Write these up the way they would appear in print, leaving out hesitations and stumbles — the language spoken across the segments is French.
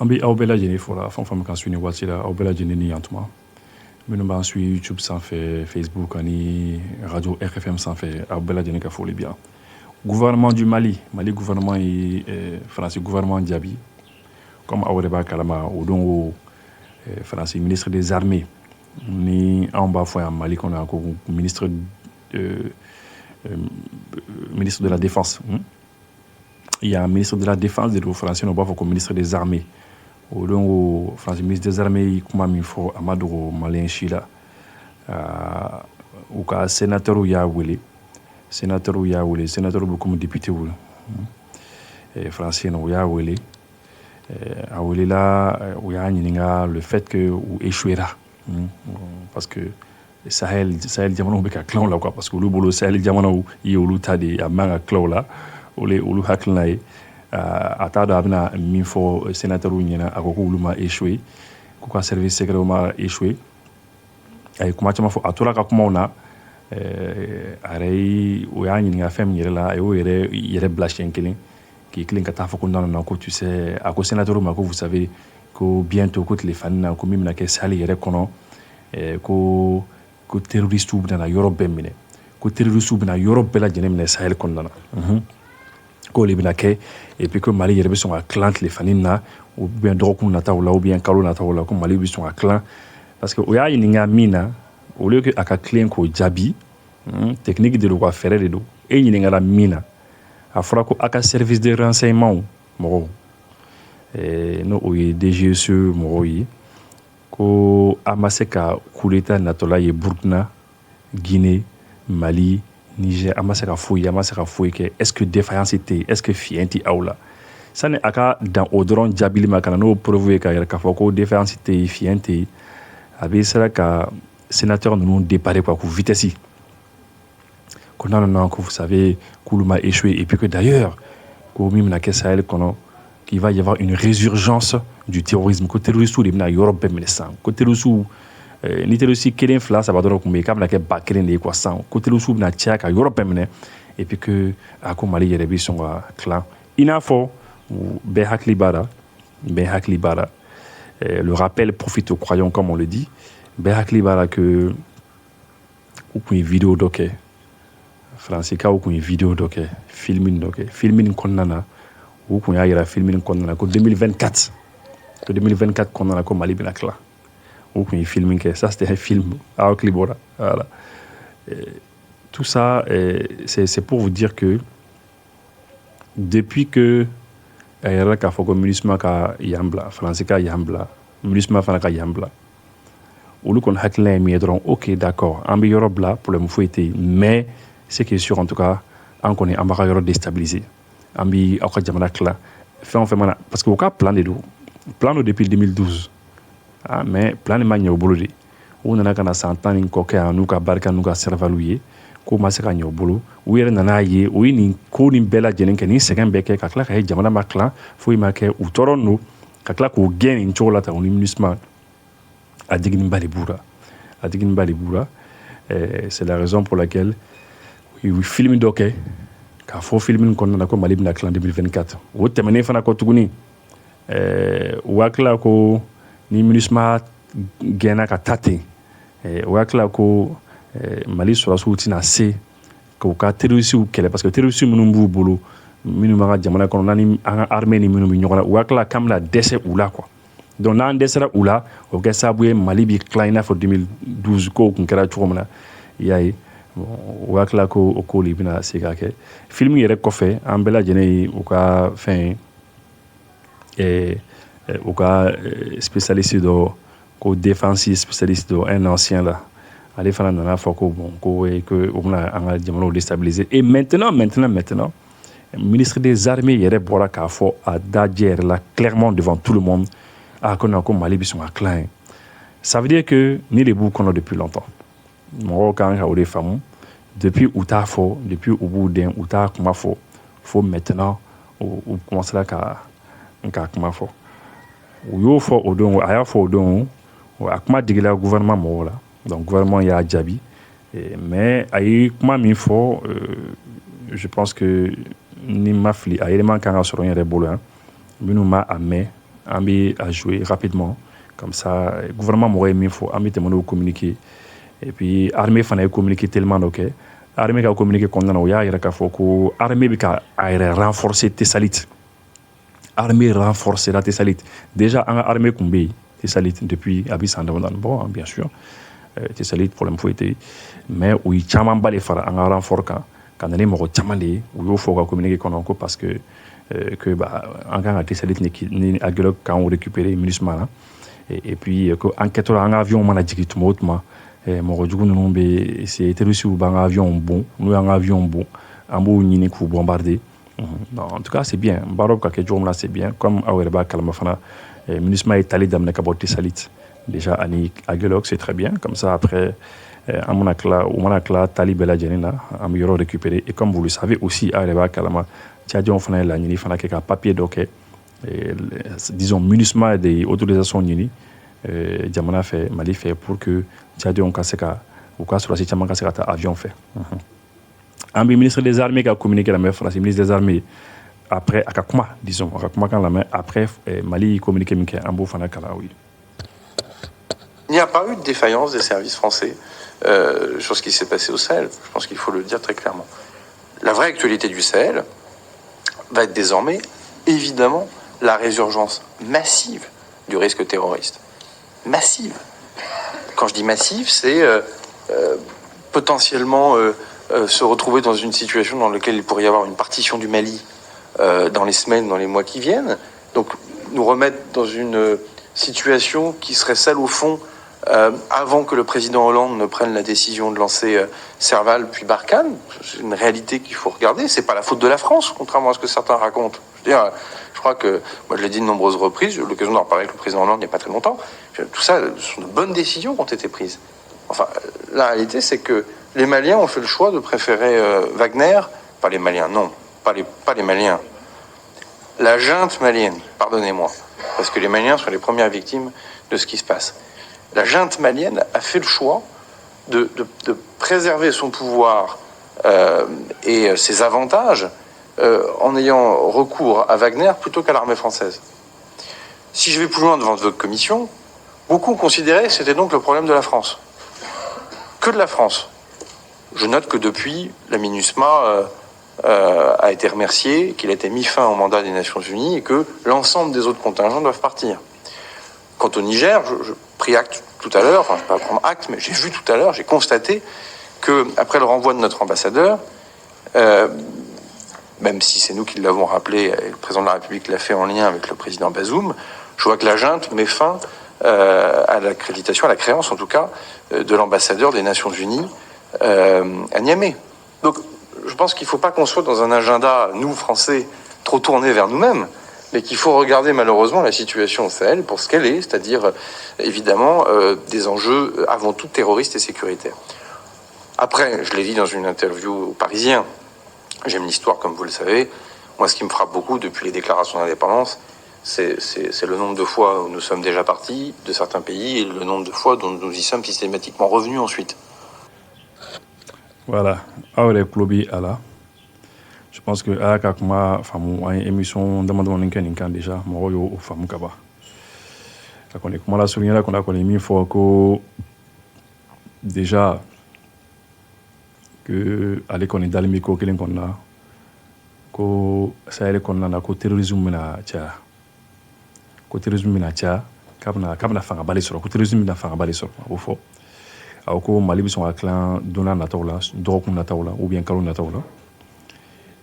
An bɛ aw bɛɛ lajɛlen fo la fɛn o fɛn bɛ ka su ni waati la aw bɛɛ lajɛlen ni yantuma minnu b'an su YouTube sanfɛ Facebook ani radio RFM sanfɛ aw bɛɛ lajɛlen ka foli bi yan gouvernement du Mali gouvernement ye Faransi gouvernement jaabi comme aw yɛrɛ b'a kalama o don ko Faransi ministre des armées ni anw b'a fɔ yan Mali kɔnɔ yan ko ministre de la défense il y a un ministre de la défense de Faransi on b'a fɔ ko ministre des armées o don ko Faransi ministre des armées kuma min fɔ a ma dogo maliyɛn si la u ka sénateur y'a wele sénateur bɛ comme député wele Faransi u y'a wele a welela u y'a ɲininka le fait que u échouera parce que Sahel jamanaw bɛ ka tilan la quoi parce que olu bolo Sahel jamanaw ye olu ta de a man ka tilan la olu hakilina ye a t'a dɔn a bɛna min fɔ sénateur ɲɛna a ko k'olu ma échoué k'u ka service secret ma échoué a ye kuma caman fɔ a tora ka kumaw na a yɛrɛ o y'a ɲininka fɛn min yɛrɛ la a y'o yɛrɛ bila siɲɛ kelen k'i tilen ka taa fɔ ko non ko tu sais a ko sénateur ma ko vous savez ko bientôt ko tile fani na ko min bɛna kɛ Sahel yɛrɛ kɔnɔ ko terroristiw bɛna yɔrɔ bɛɛ minɛ ko terroristiw bɛna yɔrɔ bɛɛ lajɛlen minɛ Sahel kɔnɔna na ko le bɛna kɛ et puis que Mali yɛrɛ bɛ sɔn ka tilan tile fani na ou bien dɔgɔkun nataw la ou bien kalo nataw la ko Mali bɛ sɔn ka tilan parce que o y'a ɲininka min na au lieu que a ka tilen k'o jaabi technique de don ka fɛɛrɛ de don e ɲininkala min na a fɔra ko a ka service de renseignement mɔgɔw n'o o ye DGSE mɔgɔw ye ko a ma se ka coup d'état natɔla ye Burkina Guinée Mali Niger a ma se ka foyi kɛ est-ce que défaillance tɛ yen est-ce que fiɲɛ tɛ aw la sani a ka dan o dɔrɔn jaabili ma ka na n'o preuve ye k'a yɛrɛ k'a fɔ ko défaillance tɛ yen fiɲɛ tɛ yen a bɛ sera ka sénateur ninnu déparer quoi k'u vitesse ko non que vous savez k'olu ma échoué et puis que d'ailleurs ko min bɛna kɛ Sahel kɔnɔ qu'il va y avoir une résurgence du terrorisme ko terroriste de bɛna yɔrɔ bɛɛ minɛ sisan ko terroriste ni terroriste kelen fila saba dɔrɔn tun bɛ yen k'a bɛna kɛ ba kelen de ye quoi sisan ko terroriste bɛna caya ka yɔrɔ bɛɛ minɛ et puis que a ko Mali yɛrɛ bɛ sɔn ka tilan i n'a fɔ bɛɛ hakili b'a la le rappel profite aux croyants comme on le dit bɛɛ hakili b'a la que u tun ye vidéo dɔ kɛ Faransikaw tun ye vidéo dɔ kɛ filming kɔnɔna na u tun y'a jira filming kɔnɔna na ko 2024 kɔnɔna na ko Mali bɛna tila u tun ye filming kɛ ça c'était un film a hakili bɔra voilà tout ça c'est pour vous dire que depuis que a yɛrɛ k'a fɔ ko MINUSMA ka yan bila Faransi ka yan bila MINUSMA fana ka yan bila olu kɔni hakilina ye min ye dɔrɔn ok d'accord an bɛ yɔrɔ bila problème foyi tɛ yen mais ce qui est sûr en tout cas an kɔni an b'a ka yɔrɔ déstabiliser an bɛ aw ka jamana tila fɛn o fɛn mana parce que u ka plan don depuis 2012 mais plan nin ma ɲɛ u bolo de u nana ka na san 10 ni kɔ kɛ yan n'u ka barika n'u ka servaliw ye k'u ma se ka ɲɛ u bolo u yɛrɛ nan'a ye u ye nin ko nin bɛɛ lajɛlen kɛ nin sɛgɛn bɛɛ kɛ ka tila ka ye jamana ma tilan foyi ma kɛ u tɔɔrɔ don ka tila k'u gɛn nin cogo la tan u ni MINUSMA a digininba de b'u la c'est la raison pour laquelle u ye film dɔ kɛ k'a fɔ film nin kɔnɔna na ko Mali bɛna tilan 2024 o tɛmɛnen fana kɔ tuguni u hakilila ko ni MINUSMA gɛnna ka taa ten u hakilila ko Mali sɔrɔdasiw tɛna se k'u ka terrorisiw kɛlɛ parce que terrorisiw minnu b'u bolo minnu b'an ka jamana kɔnɔ ni an ka armée ni minnu bɛ ɲɔgɔn na u hakilila k'an bɛna dɛsɛ u la quoi donc n'an dɛsɛra u la o bɛ kɛ sababu ye Mali bɛ tilan i n'a fɔ 2012 kow tun kɛra cogo min na i y'a ye u hakilila ko o ko de bɛna se ka kɛ film yɛrɛ kɔfɛ an bɛɛ lajɛlen ye u ka fɛn u ka spécialiste dɔ ko défense spécialiste dɔ un ancien là ale fana nana fɔ ko bon ko o bɛna an ka jamanaw déstabiliser et maintenant ministre des armées yɛrɛ bɔra k'a fɔ a dajɛ yɛrɛ la clairement devant tout le monde ko non ko Mali bɛ sɔn ka tilan ye ça veut dire que ni de b'u kɔnɔ depuis longtemps mɔgɔw kan ka o de faamu depuis u t'a fɔ depuis u b'u dɛn u t'a kuma fɔ fo maintenant u commencera ka kuma fɔ u y'o fɔ o don a y'a fɔ o don a kuma digila gouvernement mɔgɔw la donc gouvernement y'a jaabi mais a ye kuma min fɔ je pense que ni ma fili a élément kan ka sɔrɔ n yɛrɛ bolo yan minnu ma a mɛn an bɛ a jouer rapidement comme ça gouvernement mɔgɔ ye min fɔ an bɛ tɛmɛ n'o communiqué et puis armée fana ye communiqué tellement dɔ kɛ armée ka communiqué kɔnɔna na o y'a yira k'a fɔ ko armée bɛ ka a yɛrɛ renforcer Tessalit armée renforcée la Tessalit déjà an ka armée tun bɛ yen Tessalit depuis a bɛ san damadɔni bɔ bien sûr Tessalit problème foyi tɛ yen mais u ye camanba de fara an ka renfort kan ka na ni mɔgɔ caman de ye u y'o fɔ u ka communiqué kɔnɔ ko parce que an kan ka Tessalit ni Aguelok k'an récupérer MINUSMA la et puis ko enquête la an ka avion mana jigin tuma o tuma mɔgɔ jugu ninnu bɛ essayer terroristes b'an ka avion bon n'u y'an ka avion bon an b'u ɲini k'u bombarder en tout cas c'est bien baaraw bɛ ka kɛ cogo min na c'est bien comme aw yɛrɛ b'a kalama fana MINUSMA ye tali daminɛ ka bɔ Tessalit déjà ani Aguelok c'est très bien comme ça après an mana tila tali bɛɛ lajɛlen na an bɛ yɔrɔ récupérer et comme vous le savez aussi aw yɛrɛ b'a kalama Tchadiens fana ye laɲini fana kɛ ka papier dɔ kɛ disons MINUSMA de autorisation ɲini jamana fɛ Mali fɛ pour que Tchadiens ka se ka u ka sɔrɔdasi caman ka se ka taa avion fɛ an bɛ ministre des armées ka communiqué lamɛn France ministre des armées après a ka kuma disons a ka kumakan lamɛn après Mali communiqué min kɛ an b'o fana kalan oui. Il n'y a pas eu de défaillance des services français sur ce qui s'est passé au Sahel. Je pense qu'il faut le dire très clairement. La vraie actualité du Sahel va être désormais, évidemment, la résurgence massive du risque terroriste. Massive. Quand je dis massive, c'est potentiellement se retrouver dans une situation dans laquelle il pourrait y avoir une partition du Mali dans les semaines, dans les mois qui viennent. Donc nous remettre dans une situation qui serait celle au fond avant que le président Hollande ne prenne la décision de lancer Serval puis Barkhane. C'est une réalité qu'il faut regarder. C'est pas la faute de la France, contrairement à ce que certains racontent. Je crois que, moi je l'ai dit de nombreuses reprises, j'ai eu l'occasion d'en reparler avec le président Hollande il n'y a pas très longtemps. Tout ça, ce sont de bonnes décisions qui ont été prises. Enfin, la réalité, c'est que les Maliens ont fait le choix de préférer Wagner, pas les Maliens, non, pas les Maliens. La junte malienne, pardonnez-moi, parce que les Maliens sont les premières victimes de ce qui se passe. La junte malienne a fait le choix de préserver son pouvoir et ses avantages en ayant recours à Wagner plutôt qu'à l'armée française. Si je vais plus loin devant votre commission, beaucoup considéraient que c'était donc le problème de la France. Que de la France. Je note que depuis, la MINUSMA a été remerciée, qu'il a été mis fin au mandat des Nations Unies et que l'ensemble des autres contingents doivent partir. Quant au Niger, je pris acte tout à l'heure, enfin je ne vais pas prendre acte, mais j'ai vu tout à l'heure, j'ai constaté qu'après le renvoi de notre ambassadeur, même si c'est nous qui l'avons rappelé, et le président de la République l'a fait en lien avec le président Bazoum, je vois que la junte met fin à l'accréditation, à la créance en tout cas, de l'ambassadeur des Nations Unies à Niamey. Donc je pense qu'il ne faut pas qu'on soit dans un agenda, nous Français, trop tourné vers nous-mêmes, mais qu'il faut regarder malheureusement la situation au Sahel pour ce qu'elle est, c'est-à-dire évidemment des enjeux avant tout terroristes et sécuritaires. Après, je l'ai dit dans une interview au Parisien, j'aime l'histoire comme vous le savez. Moi, ce qui me frappe beaucoup depuis les déclarations d'indépendance, c'est le nombre de fois où nous sommes déjà partis de certains pays et le nombre de fois dont nous y sommes systématiquement revenus ensuite. Voilà, Aure Klobi Ala. Je pense que Aka Kuma Famu a une émission demandant Ninkan déjà, Moroyo ou Famu Kaba. On est comme la souligné là qu'on a mis fois que déjà que aller qu'on est dans le micro qu'on a que ça est qu'on a que terrorisme na tia que terrorisme na tia kabna fanga bali sur que terrorisme na fanga bali sur au fond au ko Mali bi son clan dona na tawla doko na tawla ou bien kalo na tawla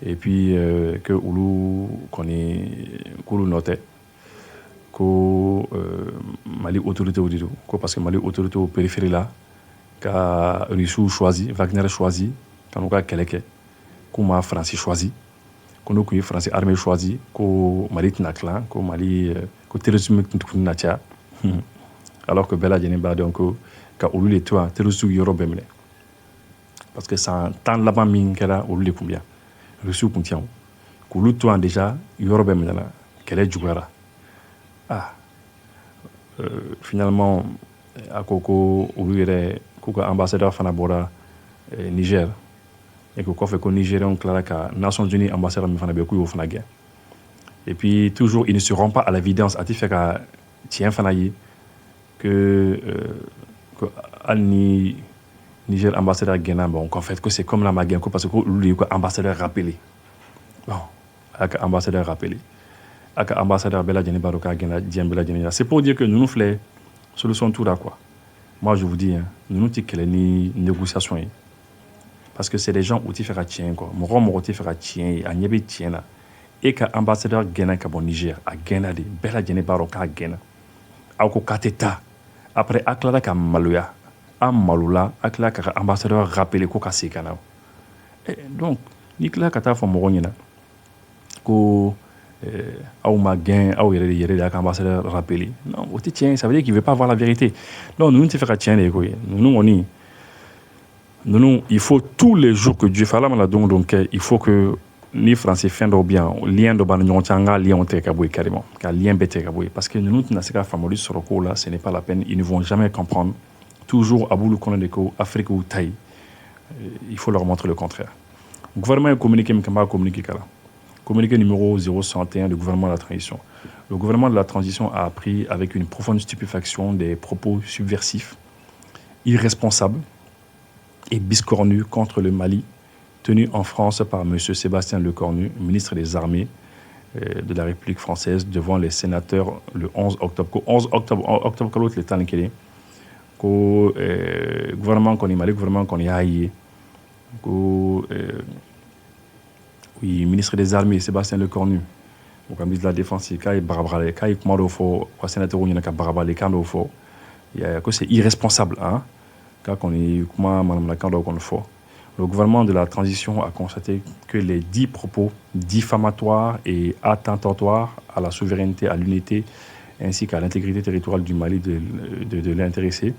et puis que ulu koni kulu note ko Mali autorité au dido ko parce que Mali autorité au périphérie là ka Russie choisi Wagner choisi quand on a quelqu'un kuma France choisi qu'on a France armée choisi ko Mali tnaklan ko Mali ko terrorisme na tia alors que Bella Djeneba donc ka ulu les toi terroristes yoro bemle parce que ça tant là-bas min kala ulu les combien Russie contient ko ulu toi déjà yoro bemle là quel est jugara finalement à koko ulu yere kuka ambassadeur fana bora Niger et que fait que Nigérien clara ka Nations Unies ambassadeur mi fana be ku yo fana gɛ Et puis, toujours, ils ne se rendent pas à l'évidence. À fait qu'à tiens, fanaye, que Alni Niger ambassadeur Ghana, bon, qu'en fait, que c'est comme la Magenko, parce que lui, ambassadeur rappelé. Bon, avec ambassadeur rappelé. Avec ambassadeur Bella Djeni Baroka Ghana, Dien Bella Djeni. C'est pour dire que nous nous faisons solution tout là, quoi. Moi, je vous dis, hein, nous nous disons que les négociations, parce que c'est des gens où tu fais tien, quoi. Mon tu fais tien, à Niébé tien là. Et que ambassadeur Ghana qui bon Niger, à Ghana, de Bella Djeni Baroka Ghana. Ako kateta. Après, aklara ka maloya. A malola, aklara ka ambassadeur rappelé ko ka sekana. Donc, Nicolas Kata fo mogo nyina ko aw ma gain, aw yere da ambassadeur rappelé. Non, au tien, ça veut dire qu'il veut pas voir la vérité. Non, nous ne te fait tien les quoi. Nous, il faut tous les jours que Dieu fait là donc il faut que ni français fin do bien lien do ban ñon tanga lien on te kaboué carrément car lien bête kaboué parce que nous n'a pas famoli sur le là ce n'est pas la peine, ils ne vont jamais comprendre. Toujours à bout le connaître ko Afrique ou Thaï, il faut leur montrer le contraire. Le gouvernement communiqué mais pas communiqué kala. Communiqué numéro 061 du gouvernement de la transition. Le gouvernement de la transition a appris avec une profonde stupéfaction des propos subversifs, irresponsables et biscornus contre le Mali tenu en France par M. Sébastien Lecornu, ministre des Armées de la République française, devant les sénateurs le 11 octobre. 11 octobre, l'autre le temps qu'il est, le gouvernement qu'on est Mali, le gouvernement qu'on est haï, oui, ministre des Armées Sébastien Lecornu, au ministre de la Défense, il y a barabara, quand il commande au fort, quand sénateur il y a barabara, les camps au fort, c'est irresponsable, hein, quand on est comment madame la camp au fort. Le gouvernement de la transition a constaté que les 10 propos diffamatoires et attentatoires à la souveraineté, à l'unité ainsi qu'à l'intégrité territoriale du Mali de l'intéressé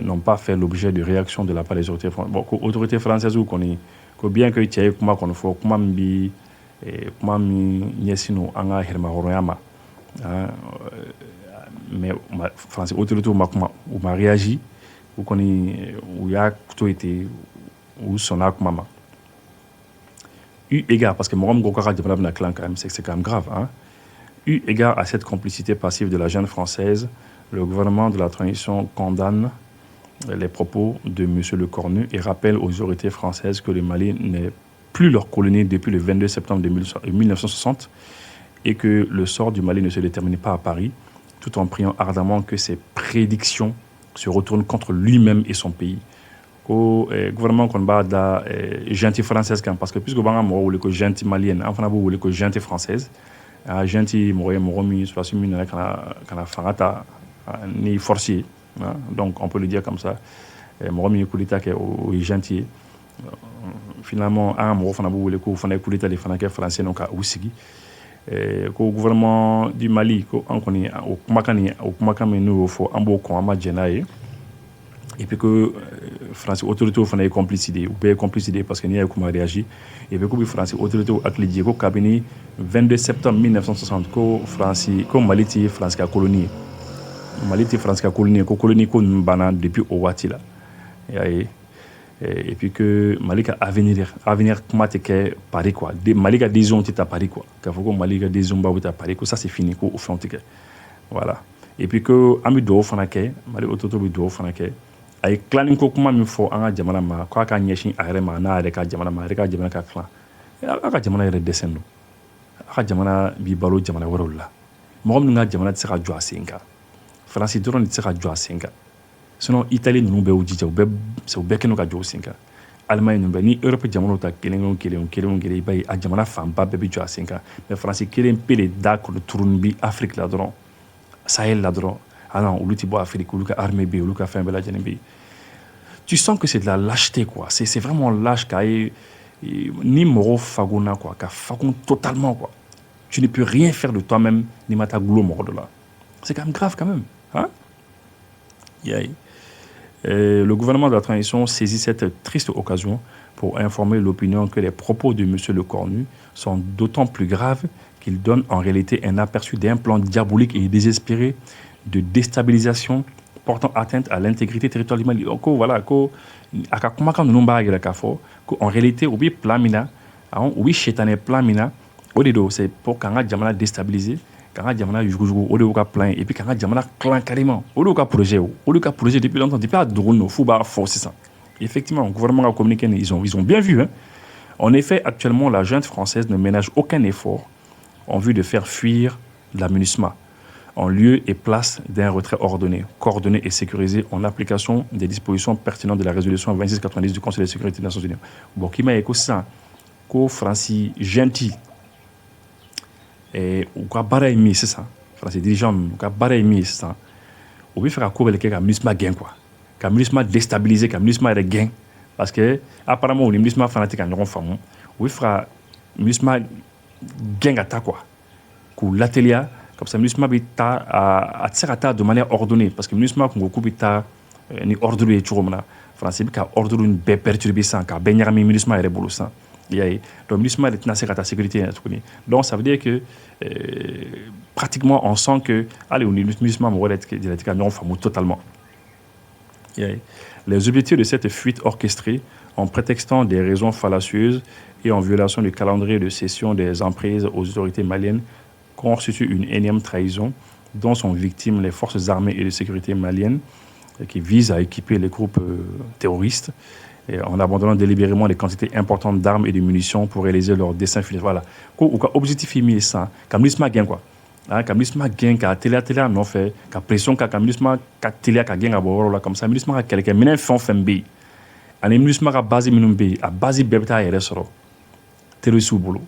n'ont pas fait l'objet de réaction de la part des autorités françaises. Bon, autorités françaises ou qu'on est, bien que tu aies comment qu'on fait, comment mi nyesino anga herma horoyama, mais français autorité ou m'a réagi ou qu'on est ou y a tout été ou son acte maman. Eu égard, parce que moi, c'est quand même grave, hein? Eu égard à cette complicité passive de la jeune française, le gouvernement de la transition condamne les propos de M. Lecornu et rappelle aux autorités françaises que le Mali n'est plus leur colonie depuis le 22 septembre 1960 et que le sort du Mali ne se détermine pas à Paris, tout en priant ardemment que ses prédictions se retournent contre lui-même et son pays. Au gouvernement qu'on bat da gentil française parce que puisque banga mo wole ko gentil malienne enfin bo wole ko gentil française gentil moromi soit sumi na kana fangata ni forcier, donc on peut le dire comme ça. Moromi kulita ke o gentil finalement un mo fana bo wole ko fana kulita les fana ke français donc a usigi ko gouvernement du Mali ko on connaît au kumakani nous faut ambo ko ama jenaye. Et puis que France autorité fana est complicité ou bien complicité parce que n'y a comment réagi et puis que France autorité avec les Diego cabinet 22 septembre 1960 ko France ko Mali France ka colonie ka colonie ko bana depuis Owati là et puis que Mali ka avenir comment te que Paris quoi Mali ka disons tu à Paris quoi ka faut que Mali ka disons ba à Paris quoi ça c'est fini ko au fond voilà et puis que ami do fana ke Mali autorité do fana ke ay clan ko kuma mi fo anga jamana ma ko aka nyeshin arema na re ka jamana ma re ka jamana ka clan aka jamana re descendo aka jamana bi balo jamana worolla mo ngam nga jamana tsaka jwa singa France doron tsaka jwa singa sinon Italie nous be ujija be so be kenu ka jwa singa Allemagne nous be ni Europe jamana ta kelen bay a jamana famba be bi jwa singa mais France kelen pele d'accord le tourne bi Afrique la doron Sahel la doron. Ah non, ou l'outil Afrique, ou l'outil armée B, ou l'outil fin B. Tu sens que c'est de la lâcheté, quoi. C'est vraiment lâche, ni moro fagona, quoi. Fagon totalement, quoi. Tu ne peux rien faire de toi-même, ni mata glo moro de là. C'est quand même grave, quand même. Hein? Le gouvernement de la transition saisit cette triste occasion pour informer l'opinion que les propos de M. Lecornu sont d'autant plus graves qu'ils donnent en réalité un aperçu d'un plan diabolique et désespéré de déstabilisation portant atteinte à l'intégrité territoriale du Mali. Donc voilà, en réalité, oui, plan mina, oui, chétané plan mina, Au c'est pour quand on a déstabilisé, quand on a eu un plan, et puis quand on a clan carrément, au lieu projet depuis longtemps, depuis à drôle, il faut forcer ça. Effectivement, le gouvernement a communiqué, ils ont bien vu. Hein. En effet, actuellement, la junte française ne ménage aucun effort en vue de faire fuir la MINUSMA en lieu et place d'un retrait ordonné, coordonné et sécurisé en application des dispositions pertinentes de la résolution 2690 du Conseil de sécurité des Nations Unies. Bon, qui m'a écouté ça, qu'au Francis gentil, et au cas barré mis, c'est ça, Francis dirigeant, au cas barré mis, c'est ça, au lieu de faire un coup avec le MINUSMA gain, quoi, que MINUSMA déstabilisé, que MINUSMA est gain, parce que apparemment, le MINUSMA fanatique en Europe, au lieu de faire MINUSMA gain attaque, quoi, que l'atelier, comme ça MINUSMA bita à tirer de manière ordonnée parce que MINUSMA qu'on coupe bita ni ordre et tout le français bita ordre une bé perturbé sans car benyarami MINUSMA est rebolo sans donc MINUSMA est nassé à ta sécurité donc ça veut dire que pratiquement on sent que allez on MINUSMA m'aurait être non fameux totalement. Les objectifs de cette fuite orchestrée en prétextant des raisons fallacieuses et en violation du calendrier de cession des emprises aux autorités maliennes constitue une énième trahison dont sont victimes les forces armées et de sécurité maliennes qui visent à équiper les groupes terroristes en abandonnant délibérément des quantités importantes d'armes et de munitions pour réaliser leur dessein final. Voilà. Objectif est ça. Comme l'ISMA gagne quoi. Comme l'ISMA gagne, comme télé non fait, comme pression, comme l'ISMA télé gagne à bord comme ça. L'ISMA quelqu'un, mais fait un B. En l'ISMA à base minumbe, à base bébta et ressort. Terroriste ou boulot.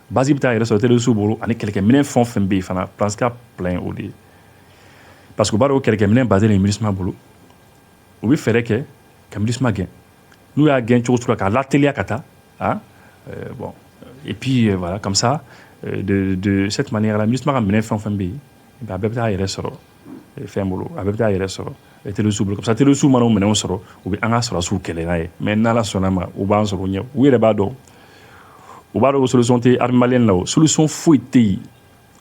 Basi bita yɛrɛ sɔrɔ teliso bolo ani kɛlɛkɛminɛn fɛn o fɛn bɛ yen fana planska plein o de ye parce que u b'a dɔn o kɛlɛkɛminɛn basé le MINUSMA bolo u bɛ fɛɛrɛ kɛ ka MINUSMA gɛn n'u y'a gɛn cogo sugu la k'a lateliya ka taa bon et puis voilà comme ça de cette manière là MINUSMA ka minɛn fɛn o fɛn bɛ yen a bɛɛ bɛ taa yɛrɛ sɔrɔ fɛn bolo a bɛɛ bɛ taa yɛrɛ sɔrɔ teliso bolo comme ça teliso mana o minɛnw sɔrɔ u bɛ an ka sɔrɔsiw kɛlɛ n'a ye mais n'ala sɔnna ma u b'an sɔrɔ ɲɛ u yɛrɛ b'a dɔn. Au bas de la solution, l'armée malienne là, solution fouettée,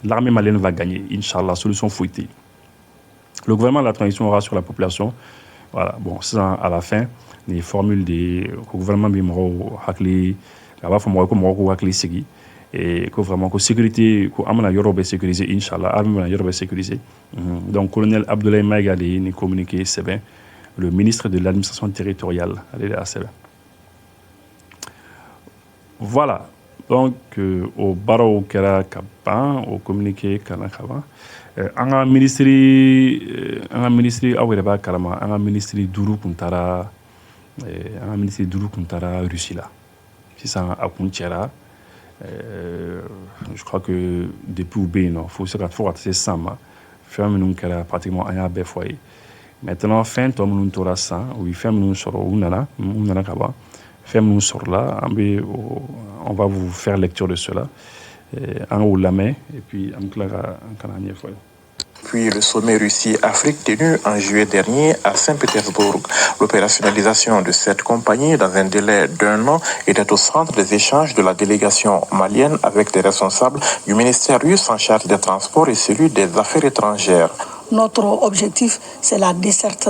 l'armée malienne va gagner, Inch'Allah, solution fouettée. Le gouvernement de la transition aura sur la population, voilà, bon, ça à la fin, les formules du gouvernement bimoro hakli, là-bas, faut moi comme hakli segi, et que vraiment que sécurité, que amana yorobe sécurisé, Inch'Allah, armée yorobe sécurisé. Donc, colonel Abdoulaye Maïgali ni communiqué, c'est bien, le ministre de l'administration territoriale, allez là, c'est bien. Voilà. Donc, au barreau kera kaban, au communiqué kanakaba, un ministre aweba kalama, un ministre duru kuntara, Russie là. Si ça a kuntera, je crois que depuis ou bien non, faut c'est ça ma, ferme nous kera pratiquement un abé foyer. Maintenant fin tom nous tora ça, oui ferme nous sur unana kaba. Fais-nous sur là, on va vous faire lecture de cela en haut la main et puis en clair en Puis le sommet Russie-Afrique tenu en juillet dernier à Saint-Pétersbourg. L'opérationnalisation de cette compagnie dans un délai d'1 an était au centre des échanges de la délégation malienne avec des responsables du ministère russe en charge des transports et celui des affaires étrangères. Notre objectif, c'est la desserte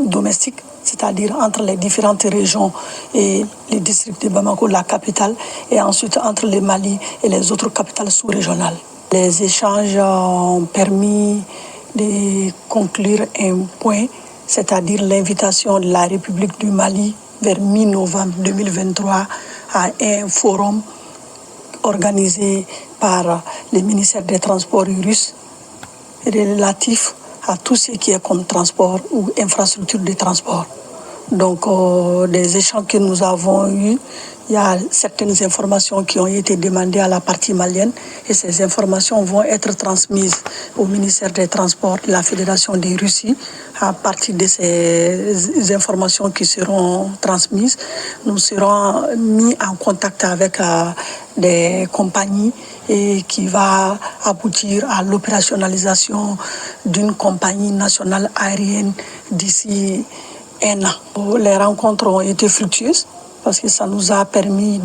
domestique, c'est-à-dire entre les différentes régions et les districts de Bamako, la capitale, et ensuite entre le Mali et les autres capitales sous-régionales. Les échanges ont permis de conclure un point, c'est-à-dire l'invitation de la République du Mali vers mi-novembre 2023 à un forum organisé par le ministère des Transports russe relatif à tout ce qui est comme transport ou infrastructure de transport. Donc, des échanges que nous avons eus, il y a certaines informations qui ont été demandées à la partie malienne et ces informations vont être transmises au ministère des Transports de la Fédération de Russie. À partir de ces informations qui seront transmises, nous serons mis en contact avec des compagnies et qui va aboutir à l'opérationnalisation d'une compagnie nationale aérienne d'ici 1 an. Les rencontres ont été fructueuses parce que ça nous a permis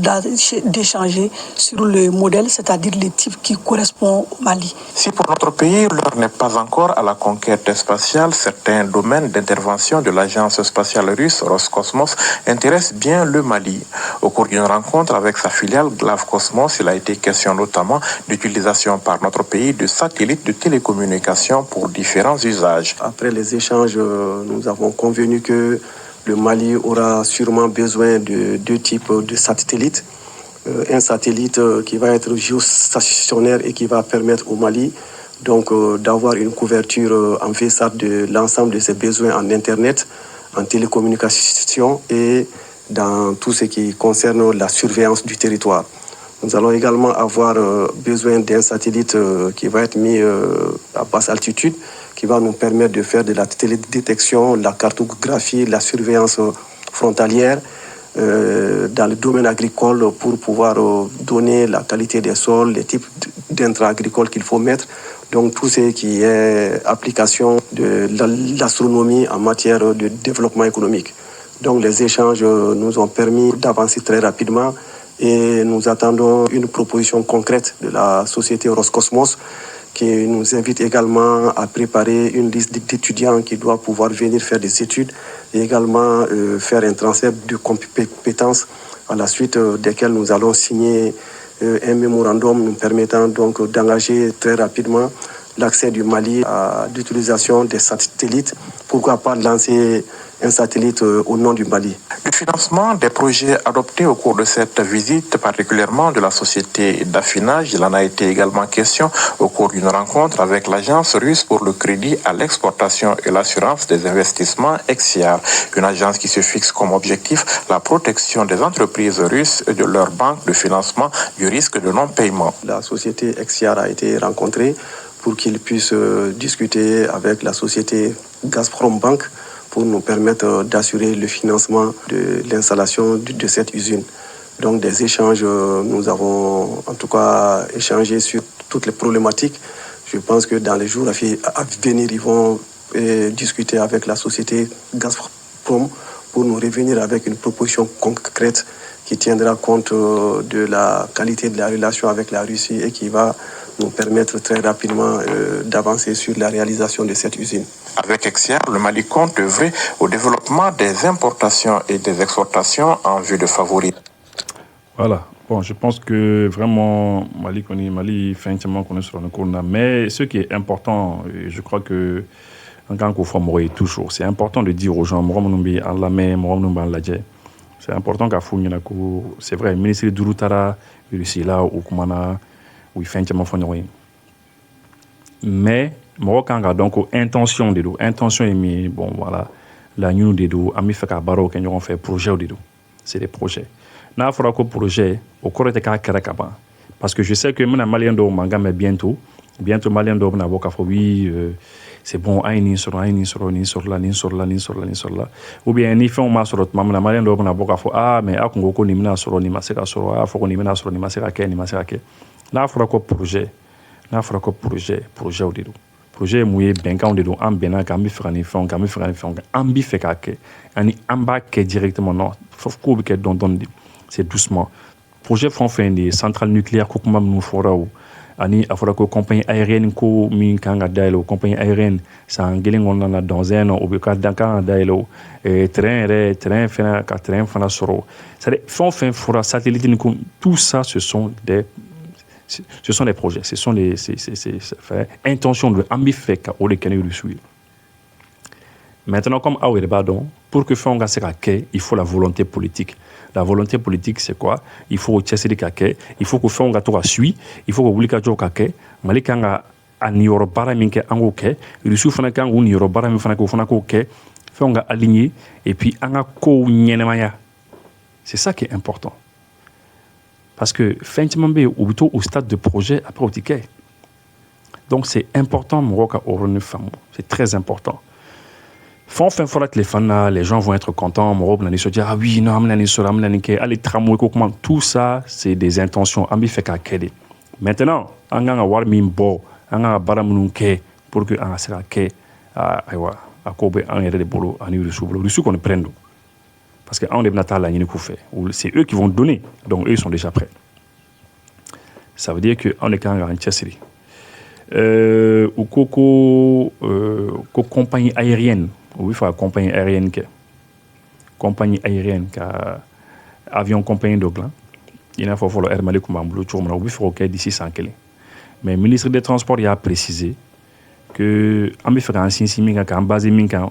d'échanger sur le modèle, c'est-à-dire les types qui correspondent au Mali. Si pour notre pays, l'heure n'est pas encore à la conquête spatiale, certains domaines d'intervention de l'agence spatiale russe Roscosmos intéressent bien le Mali. Au cours d'une rencontre avec sa filiale Glavcosmos, il a été question notamment d'utilisation par notre pays de satellites de télécommunication pour différents usages. Après les échanges, nous avons convenu que le Mali aura sûrement besoin de deux types de satellites. Un satellite qui va être géostationnaire et qui va permettre au Mali donc d'avoir une couverture en VSAT de l'ensemble de ses besoins en Internet, en télécommunication et dans tout ce qui concerne la surveillance du territoire. Nous allons également avoir besoin d'un satellite qui va être mis à basse altitude, qui va nous permettre de faire de la télédétection, la cartographie, la surveillance frontalière dans le domaine agricole pour pouvoir donner la qualité des sols, les types d'intrants agricoles qu'il faut mettre. Donc tout ce qui est application de l'astronomie en matière de développement économique. Donc les échanges nous ont permis d'avancer très rapidement et nous attendons une proposition concrète de la société Roscosmos qui nous invite également à préparer une liste d'étudiants qui doivent pouvoir venir faire des études et également faire un transfert de compétences à la suite desquelles nous allons signer un mémorandum nous permettant donc d'engager très rapidement l'accès du Mali à l'utilisation des satellites. Pourquoi pas lancer un satellite au nom du Mali. Le financement des projets adoptés au cours de cette visite, particulièrement de la société d'affinage, il en a été également question au cours d'une rencontre avec l'agence russe pour le crédit à l'exportation et l'assurance des investissements EXIAR, une agence qui se fixe comme objectif la protection des entreprises russes et de leurs banques de financement du risque de non-paiement. La société EXIAR a été rencontrée pour qu'il puisse discuter avec la société Gazprom Bank pour nous permettre d'assurer le financement de l'installation de cette usine. Donc des échanges, nous avons en tout cas échangé sur toutes les problématiques. Je pense que dans les jours à venir, ils vont discuter avec la société Gazprom pour nous revenir avec une proposition concrète qui tiendra compte de la qualité de la relation avec la Russie et qui va nous permettre très rapidement d'avancer sur la réalisation de cette usine. Avec EXIAR, le Mali compte œuvrer au développement des importations et des exportations en vue de favoriser. Voilà. Bon, je pense que vraiment, Mali fait entièrement qu'on est sur le cours. Mais ce qui est important, je crois que en tant que toujours, c'est important de dire aux gens, c'est important qu'à Founyanako, c'est vrai, le ministre de Durutara, il là, ou Kumana, où il fait entièrement Founyanako. Mais, Morokanga, donc, intention de l'eau, intention est bon, voilà, la new de l'eau, ami fait qu'à Baro, qu'on a fait projet de l'eau. C'est des projets. N'a fera qu'au projet, au corps de Karakaba. Parce que je sais que mon Malien d'eau manga, mais bientôt, Malien d'eau n'a pas oui, c'est bon, ni sur là. Ou bien, ni fait un masse sur l'autre, maman, Malien d'eau n'a pas ah, mais à Congo, ni mena sur ni masera sur, ah, faut qu'on y mena sur ni masera ni masera. N'a fera qu'au projet au dédo. Projet mouillé ben quand on dédo en bena kambi frani fond ambi fait kake ani amba ke directement non faut que don c'est doucement projet font fin des centrales nucléaires ko kuma nous fora ou ani afora ko compagnie aérienne ko min kanga dailo compagnie aérienne ça ngelen on na dans un an au cas dans dailo train fana soro ça font fin fora satellite tout ça ce sont des projets, ce sont des intentions de ambifek au lesquelles il suit. Maintenant, comme Aouedebadon, pour que Fonga Serake, il faut la volonté politique. La volonté politique, c'est quoi? Il faut chasser les kake, il faut que Fonga Toura suit, il faut que Wulika Jokake, Malikanga Anioro Baraminke Angoke, il suit Fanaka ou Nioro Baraminfanako Fanakoke, Fonga aligné, et puis Angako Nyenemaya. C'est ça qui est important. Parce que Fentimambé ou plutôt au stade de projet après au ticket. Donc c'est important, Moroka Orone Famo. C'est très important. Les gens vont être contents. Moroka se dire ah oui, non, allez tramoué, comment tout ça, c'est des intentions. Ambi fait qu'à kede. Maintenant, on a war mimbo, on a baramunke pour que on sera ke aywa akobe en yere de bolo ani rusu qu'on prenne. parce que on est natal la ñini fait, c'est eux qui vont donner, donc eux ils sont déjà prêts. Ça veut dire que on est quand même en série. Ou ko compagnie aérienne, oui, il faut compagnie aérienne avion compagnie d'Oglan. Il a fallu Air Mali Kumbambulu Tchoumra, oui, il faut qu'il d'ici 100 km. Mais le ministre des Transports a précisé que en base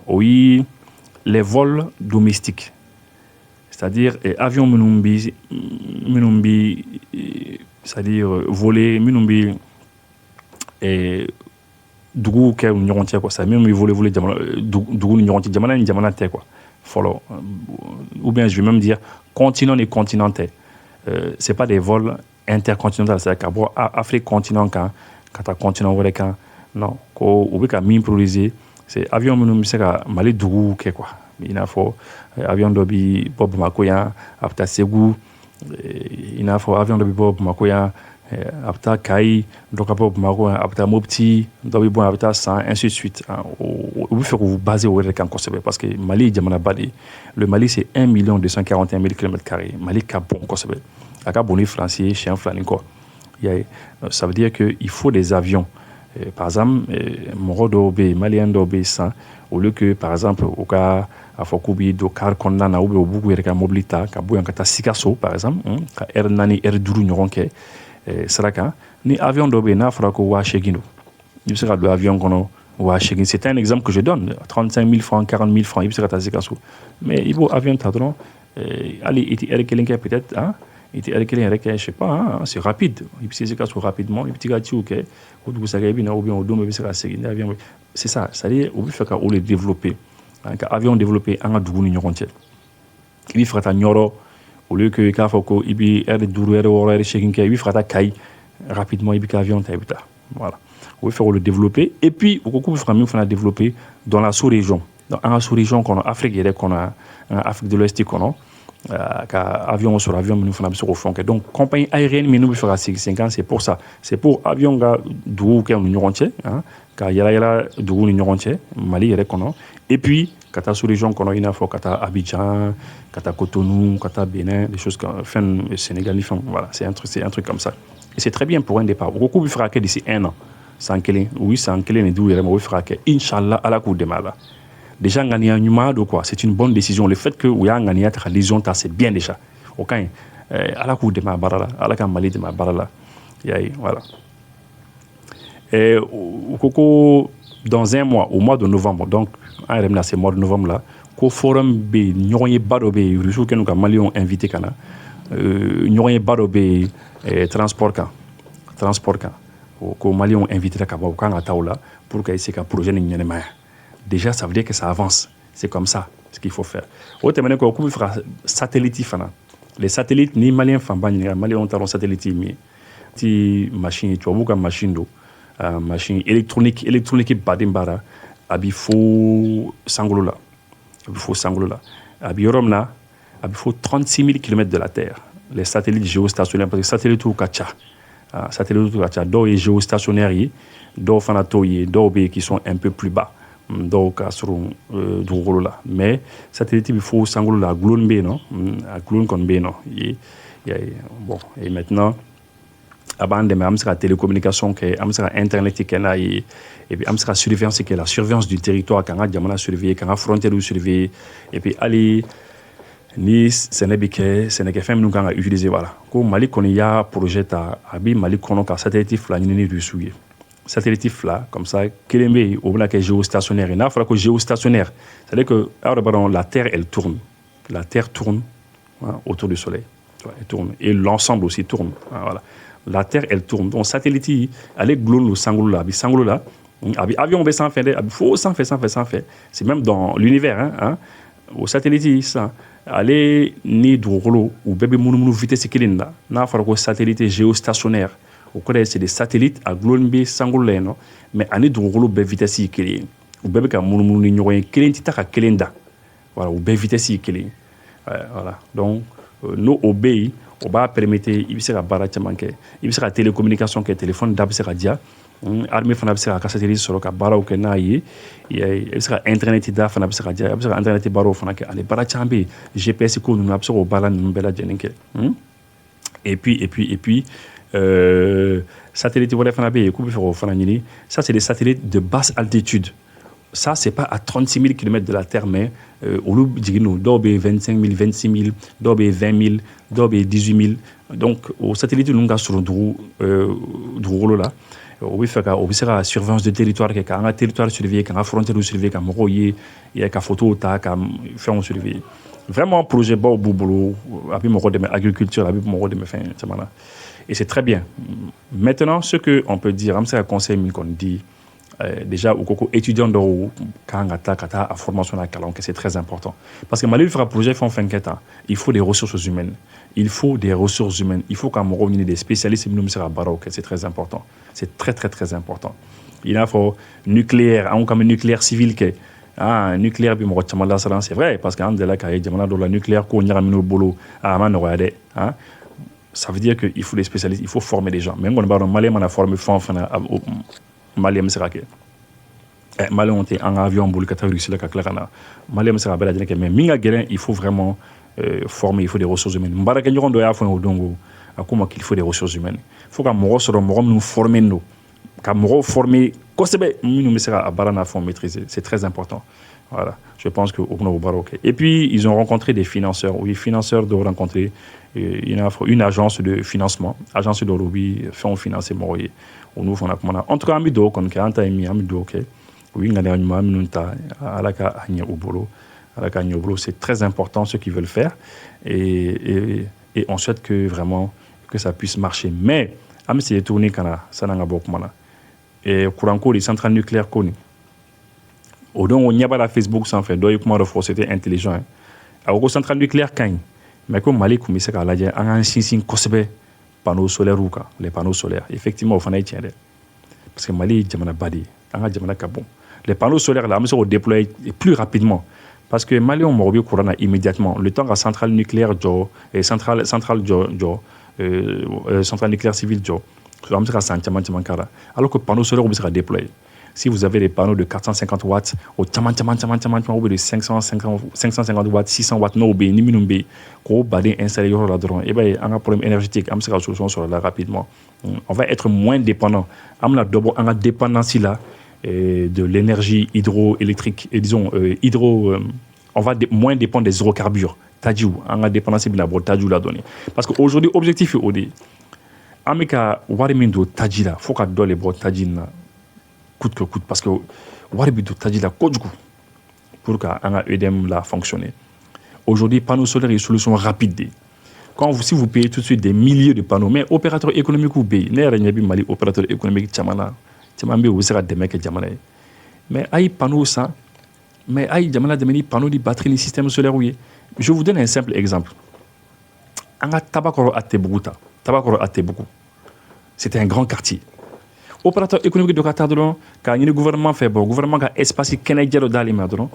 oui, les vols domestiques, c'est-à-dire avion minumbi, c'est-à-dire voler minumbi et dugu ke ñogon quoi ça même voler dugu ñogon jamana ni jamana te quoi follow ou bien je vais même dire continent et continental. C'est pas des vols intercontinentaux, c'est-à-dire qu'à Afrique continent quand continent wala quand non ko ubika mi improviser c'est avion minum c'est ka mali dugu ke quoi il a faut avion dobi bob makoya apta segu il a faut avion dobi bob makoya apta kai donc bob makoya apta mopti dobi bon apta 100 ainsi de suite vous faut que vous basez au quand concept parce que Mali jamana badi le Mali c'est 1 241 000 km². Mali Capon concept aka boni français chien flaninko ça veut dire que il faut des avions. Par exemple, Morodobe, Malien d'Obe, au lieu que, par exemple, au cas à Fokubi, Dokar, Kondana, ou Bougou, Erika Mobilita, Kabouyan Kata Sikaso, par exemple, Ernani, Erduru, Nyoronke, Saraka, ni avion d'Obe, na Frako, Washegino. Il sera de l'avion qu'on a Shegin. C'est un exemple que je donne 35 000 francs, 40 000 francs, il sera à Sikaso. Mais il faut avion Tadron, allez, Erikelinka peut-être, hein? Je sais pas, hein, c'est rapide. C'est rapidement, c'est ça, c'est-à-dire on veut le développer. Avion développé en Dougouni Nyorontiel. Il fera ta Nyoro, au lieu que Kafoko, Ibi, R. Dourou, R. Shekinka, il fera ta Kai, rapidement, Ibi Avion Taïbita. Voilà. On veut faire le développer. Et puis, au coup, il faudra développer dans la sous-région. Dans la sous-région qu'on a, Afrique, qu'on a, Afrique de l'Ouest, qu'on a. Avion sur avion nous faisons sur au fond donc compagnie aérienne mais nous fera 5 ans c'est pour ça c'est pour avion ga du que nous ñorontier hein ka yala du nous ñorontier Mali yere kono et puis kata sous région kono ina fo kata Abidjan kata Cotonou kata Bénin des choses comme fin Sénégal voilà c'est un truc comme ça et c'est très bien pour un départ beaucoup il fera que d'ici 1 an sans kelen oui sans kelen et du yere mo fera que inchallah ala coup de mal. Déjà, c'est une bonne décision. Le fait que Ouyangania ta liaison, c'est bien déjà. Aucun. À la coup de ma barala, à la Mali de ma barala. Voilà. Et dans un mois, au mois de novembre, donc, c'est le mois de novembre là, qu'au forum B, Nyoye Barobe, Rusou que nous avons Mali ont invité Kana, Nyoye Barobe, transport camp, qu'au Mali ont invité la Kaba, au Kangataoula, pour qu'il y ait un projet de Nyanema. Déjà, ça veut dire que ça avance. C'est comme ça, ce qu'il faut faire. Autre manière, qu'on fera satellite. Les satellites, ni Maliens, ni Maliens ont un satellite, mais ti machine, tu vois, machine électronique, badimbara, abifo sangolola, abioromna, abifo 36 000 km de la Terre. Les satellites géostationnaires, parce que satellite ou kacha, d'eau est géostationnaire, d'eau fanatoye, d'eau qui sont un peu plus bas. Donc là mais satellite il faut sangolo la glone b non a glone kon b non bon et maintenant avant de même sera télécommunication que am sera internet qui là et puis am sera surveillance qui la surveillance du territoire quand jamana surveiller quand frontière surveiller et puis aller ni Sénégal femme nous quand utiliser voilà ko Mali qu'on y a projet à abi Mali qu'on ka satellite fla ni rusouiller satellite là comme ça kelembe au blanc géostationnaire et là il faut que géostationnaire c'est-à-dire que la terre elle tourne autour du soleil elle tourne et l'ensemble aussi tourne voilà la terre elle tourne donc satellite aller glone le sangolo là avion sans faire faut sans faire c'est même dans l'univers hein au satellite ça aller ni drôlo ou bébé munu vitesse kelinda na faut que satellite géostationnaire au côté c'est des satellites à globé sangoleno mais ani drôlo be vitesse kili ou bébé ka munu nyoy kelenti ta kelenda voilà ou be vitesse kili voilà donc nous obéi on va permettre il sera barachamanke il sera télécommunication que téléphone d'ab sera dia armée fana bɛ se ka satellite sɔrɔ ka baaraw kɛ n'a ye i bɛ se ka internet da fana bɛ se ka diya a bɛ se ka internet baaraw fana kɛ ani baara caman bɛ yen GPS ko ninnu a bɛ se k'o baara ninnu bɛɛ lajɛlen kɛ et puis satellite wɛrɛ fana bɛ yen k'u bɛ fɛ k'o fana ɲini ça c'est des satellites de basse altitude. Ça, c'est pas à 36 000 km de la Terre, mais au loup, dɔw bɛ 25 000, 26 000, dɔw bɛ 20 000, dɔw bɛ 18 000. Donc, au satellite ninnu ka surun dugukolo la, o bɛ se ka surveillance de territoire kɛ k'an ka territoire surveiller k'an ka frontière surveiller ka mɔgɔw ye ka photos ta ka fɛnw surveiller. Vraiment, projet baw b'u bolo a bɛ mɔgɔ dɛmɛ agriculture a bɛ mɔgɔ dɛmɛ fɛn caman na. Et c'est très bien. Maintenant, ce que on peut dire, an bɛ se ka conseil min kɔni di. Déjà au coco étudiant dɔw kan ka taa a formation na kalan kɛ c'est très important parce que Mali bɛ fɛ ka projet fɛn o fɛn kɛ tan il faut des ressources humaines il faut ka mɔgɔw ɲini des spécialistes minnu bɛ se ka baaraw kɛ c'est très important c'est très très très important i n'a fɔ nucléaire anw kan bɛ nucléaire civil kɛ nucléaire bɛ mɔgɔ caman lasiran c'est vrai parce que an delila k'a ye jamana dɔw la nucléaire ko ɲagaminen bolo a ma nɔgɔya dɛ ça veut dire que il faut des spécialistes il faut former des gens mais n kɔni b'a dɔn Malien mana former fɛn o fɛn Malien bɛ se ka kɛ Malien tɛ an ka avion boli ka taa Russie la ka tila ka na Malien bɛ se ka bɛɛ lajɛlen kɛ mais min ka gɛlɛn il faut vraiment former il faut des ressources humaines n baarakɛɲɔgɔn dɔ y'a fɔ n ye o don ko a ko ma qu'il faut des ressources humaines fo ka mɔgɔ sɔrɔ mɔgɔ minnu former don ka mɔgɔw former kosɛbɛ minnu bɛ se ka a baara n'a fɛnw maîtriser c'est très important voilà je pense que o bɛna o baaraw kɛ et puis ils ont rencontré des financeurs u ye financeurs dɔw rencontré il y a une agence de financement agence dɔw u bɛ fɛnw financer mɔgɔw ye o n'u fana kumana en tout cas an bɛ dugawu kɔni kɛ an ta ye min an bɛ dugawu kɛ u ye ŋaniya ɲuman minnu ta ala ka ɲɛ u bolo ala ka ɲɛ u bolo c'est très important ce qu'ils veulent faire et on souhaite que vraiment que ça puisse marcher mais an bɛ se tourner ka na san'an ka bɔ kuma na courant ko de centrale nucléaire ko nin o don o ɲɛ b'a la Facebook sanfɛ dɔ ye kuma dɔ fɔ c'était intelligent a ko centrale nucléaire ka ɲi mais ko Mali tun bɛ se k'a lajɛ an k'an sinsin kosɛbɛ panneaux solaires kan les panneaux solaires effectivement o fana ye tiɲɛ dɛ parce que Mali ye jamanaba de ye an ka jamana ka bon les panneaux solaires là an bɛ se k'o déployer plus rapidement parce que Maliens mago bɛ courant na immédiatement le temps ka centrale nucléaire jɔ centrale nucléaire civile jɔ an bɛ se ka san caman k'a la alors que panneaux solaires bɛ se ka déployer si vous avez des panneaux de 450 watts au caman ou bien de 550 watts 600 watts n'o bɛ yen ni minnu bɛ yen k'o baden installer yɔrɔ la dɔrɔn i b'a ye an ka problème énergétique an bɛ se ka solution sɔrɔ la rapidement on va être moins dépendant an bɛna dɔ bɔ an ka dépendance la de l'énergie hydroélectrique et disons on va moins dépendre des hydrocarbures tajiw an ka dépendance bɛna bɔ tajiw la dɔɔni parce que aujourd'hui objectif ye o de ye an bɛ ka wari min don taji la fo ka dɔ de bɔ taji na coûte que coûte parce que wari bɛ don taji la kojugu pour que an ka EDM la fonctionner aujourd'hui panneaux solaires est une solution rapide de si vous payez tout de suite des milliers de panneaux mais opérateurs économiques bɛ yen ne yɛrɛ ɲɛ bɛ Mali opérateur économique caman bɛ yen u bɛ se ka dɛmɛ kɛ jamana ye mais a ye panneaux san mais a ye jamana dɛmɛ ni panneaux ni batterie ni système solaire ye je vous donne un simple exemple an ka Tabakɔrɔ à Teboukou c'était un grand quartier opérateur économique dɔ ka taa dɔrɔn k'a ɲini gouvernement fɛ gouvernement ka espace kɛnɛjɛ dɔ d'ale ma dɔrɔn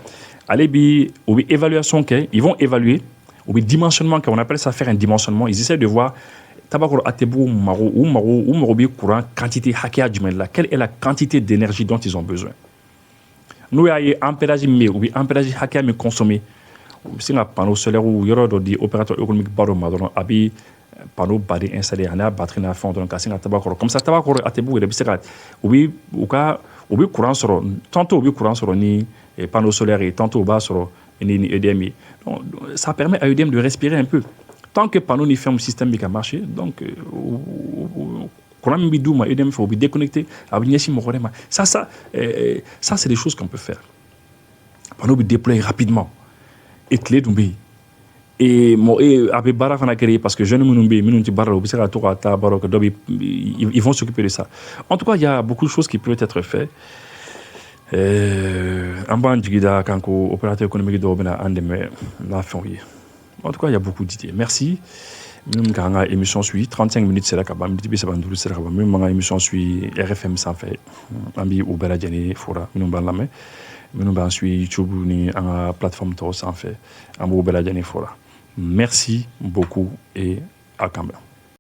ale bi u bɛ évaluation kɛ ils vont évaluer u bɛ dimensionnement kɛ on appelle ça faire un dimensionnement ils essaient de voir Tabakɔrɔ à Teboukou u mago bɛ courant quantité hakɛya jumɛn la quelle est la quantité d'énergie dont ils ont besoin n'u y'a ye ampérage min bɛ yen u bɛ ampérage hakɛya min consommer u bɛ se ka panneau solaire yɔrɔ dɔ di opérateur économique ba dɔ ma dɔrɔn a bɛ panneau baden installé a n'a batterie n'a fɛnw dɔrɔn ka se ka Tabakɔrɔ comme ça Tabakɔrɔ à Teboukou yɛrɛ bɛ se ka u bɛ courant sɔrɔ tantôt u bɛ courant sɔrɔ ni panneau solaire ye tantôt u b'a sɔrɔ ni EDM ye donc ça permet à EDM de respirer un peu tant que panneau ni fɛnw système bɛ ka marcher donc courant min bɛ d'u ma EDM fɛ u bɛ déconnecter a bɛ ɲɛsin mɔgɔ wɛrɛ ma ça c'est des choses qu'on peut faire panneau bɛ déployer rapidement et tile dun bɛ yen a bɛ baara fana créer parce que jeunes minnu bɛ yen minnu tɛ baara la u bɛ se ka to ka taa baaraw kɛ dɔ bɛ ils vont s'occuper de ça en tout cas il y a beaucoup de choses qui peuvent être faites an b'an jigi da kan ko opérateur économique dɔw bɛna an dɛmɛ n'a fɛnw ye en tout cas il y a beaucoup d'idées merci minnu k'an ka émission suit 35 minutes sera ka ban minute 35 sera ka ban minnu b'an ka émission suit RFM sanfɛ an bɛ u bɛɛ lajɛlen fora minnu b'an lamɛn minnu b'an suit YouTube ni an ka plateforme tɔw sanfɛ an b'u bɛɛ lajɛlen fora merci beaucoup et à quand même.